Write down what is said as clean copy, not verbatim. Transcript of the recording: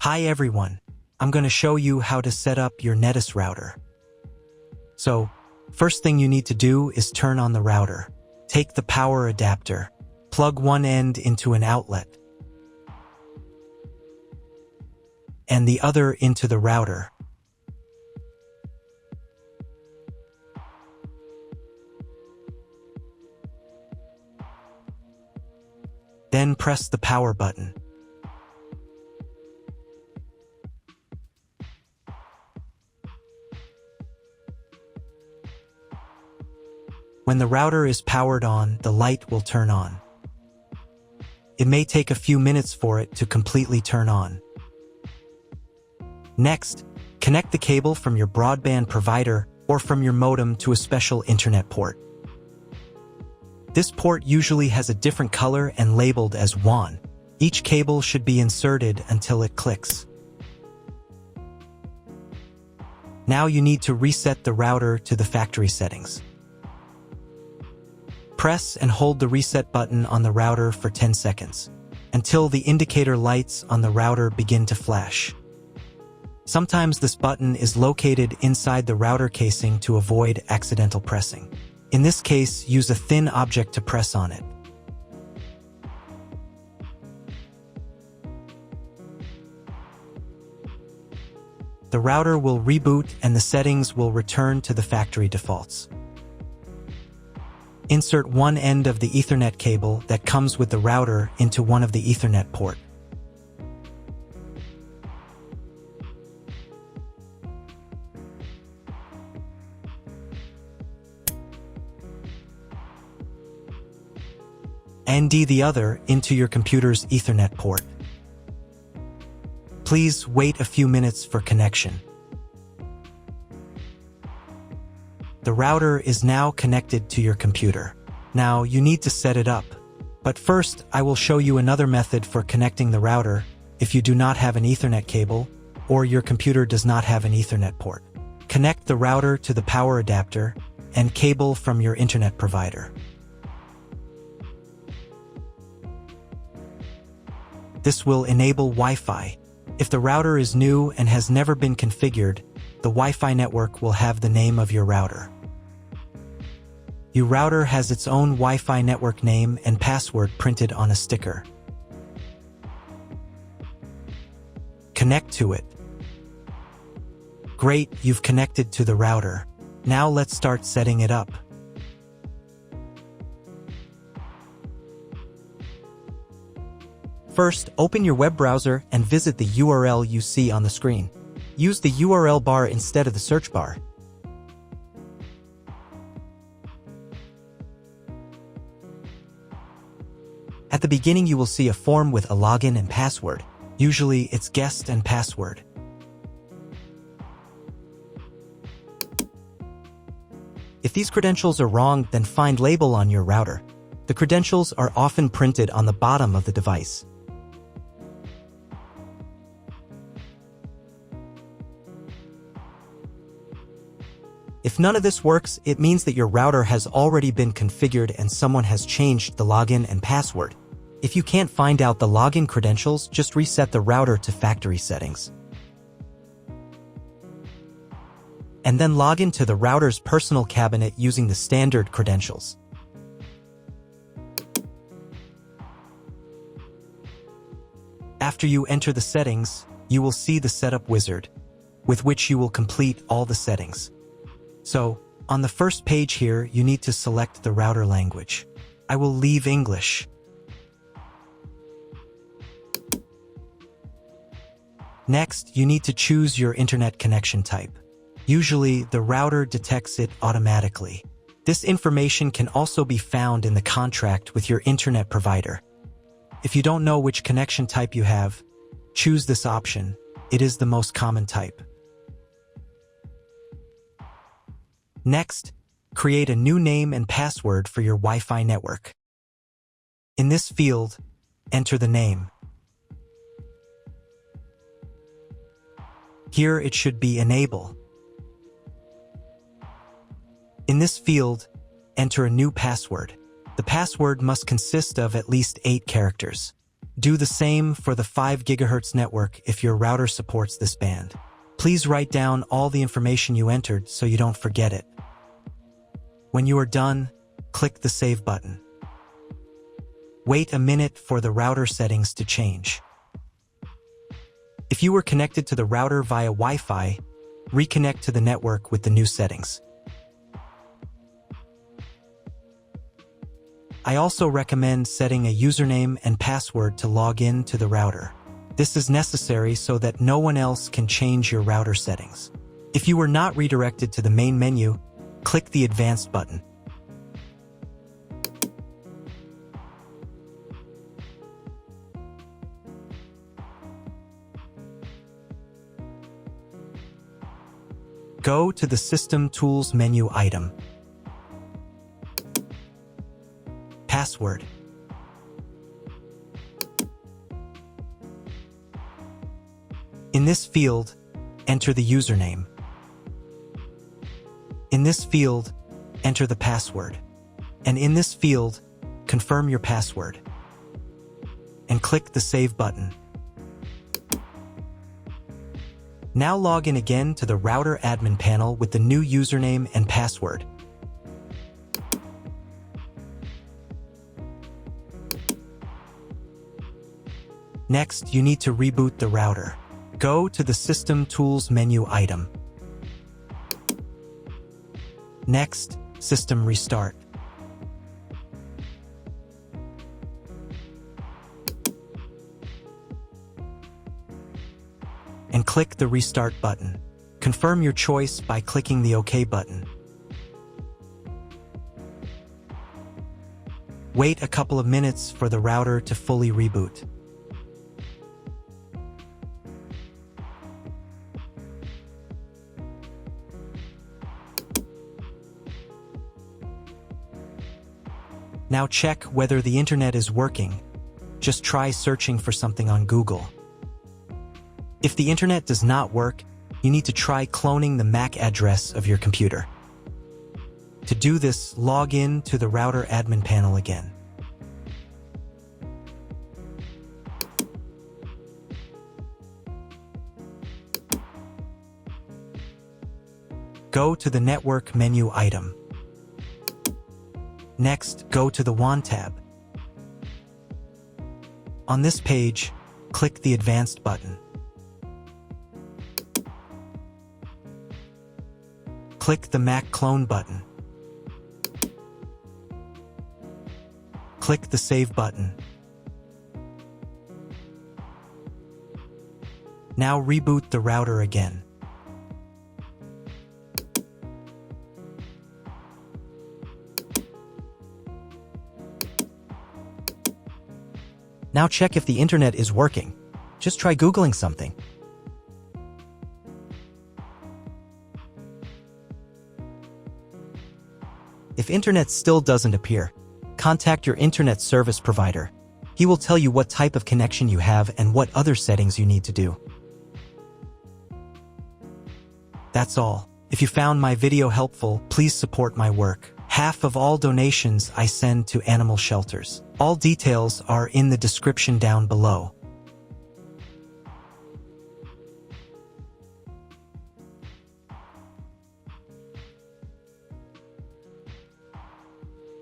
Hi everyone, I'm going to show you how to set up your Netis router. So, first thing you need to do is turn on the router. Take the power adapter, plug one end into an outlet, and the other into the router. Then press the power button. When the router is powered on, the light will turn on. It may take a few minutes for it to completely turn on. Next, connect the cable from your broadband provider or from your modem to a special internet port. This port usually has a different color and labeled as WAN. Each cable should be inserted until it clicks. Now you need to reset the router to the factory settings. Press and hold the reset button on the router for 10 seconds, until the indicator lights on the router begin to flash. Sometimes this button is located inside the router casing to avoid accidental pressing. In this case, use a thin object to press on it. The router will reboot and the settings will return to the factory defaults. Insert one end of the Ethernet cable that comes with the router into one of the Ethernet port. And the other into your computer's Ethernet port. Please wait a few minutes for connection. The router is now connected to your computer. Now you need to set it up. But first, I will show you another method for connecting the router if you do not have an Ethernet cable or your computer does not have an Ethernet port. Connect the router to the power adapter and cable from your internet provider. This will enable Wi-Fi. If the router is new and has never been configured, the Wi-Fi network will have the name of your router. Your router has its own Wi-Fi network name and password printed on a sticker. Connect to it. Great, you've connected to the router. Now let's start setting it up. First, open your web browser and visit the URL you see on the screen. Use the URL bar instead of the search bar. At the beginning, you will see a form with a login and password. Usually, it's guest and password. If these credentials are wrong, then find label on your router. The credentials are often printed on the bottom of the device. If none of this works, it means that your router has already been configured and someone has changed the login and password. If you can't find out the login credentials, just reset the router to factory settings. And then log into the router's personal cabinet using the standard credentials. After you enter the settings, you will see the setup wizard, with which you will complete all the settings. So, on the first page here, you need to select the router language. I will leave English. Next, you need to choose your internet connection type. Usually, the router detects it automatically. This information can also be found in the contract with your internet provider. If you don't know which connection type you have, choose this option. It is the most common type. Next, create a new name and password for your Wi-Fi network. In this field, enter the name. Here it should be Enable. In this field, enter a new password. The password must consist of at least 8 characters. Do the same for the 5 GHz network if your router supports this band. Please write down all the information you entered so you don't forget it. When you are done, click the Save button. Wait a minute for the router settings to change. If you were connected to the router via Wi-Fi, reconnect to the network with the new settings. I also recommend setting a username and password to log in to the router. This is necessary so that no one else can change your router settings. If you were not redirected to the main menu, click the Advanced button. Go to the System Tools menu item. Password. In this field, enter the username. In this field, enter the password. And in this field, confirm your password. And click the Save button. Now log in again to the router admin panel with the new username and password. Next, you need to reboot the router. Go to the System Tools menu item. Next, System Restart. And click the Restart button. Confirm your choice by clicking the OK button. Wait a couple of minutes for the router to fully reboot. Now check whether the internet is working. Just try searching for something on Google. If the internet does not work, you need to try cloning the MAC address of your computer. To do this, log in to the router admin panel again. Go to the Network menu item. Next, go to the WAN tab. On this page, click the Advanced button. Click the MAC clone button. Click the Save button. Now reboot the router again. Now check if the internet is working. Just try Googling something. If internet still doesn't appear, contact your internet service provider. He will tell you what type of connection you have and what other settings you need to do. That's all. If you found my video helpful, please support my work. Half of all donations I send to animal shelters. All details are in the description down below.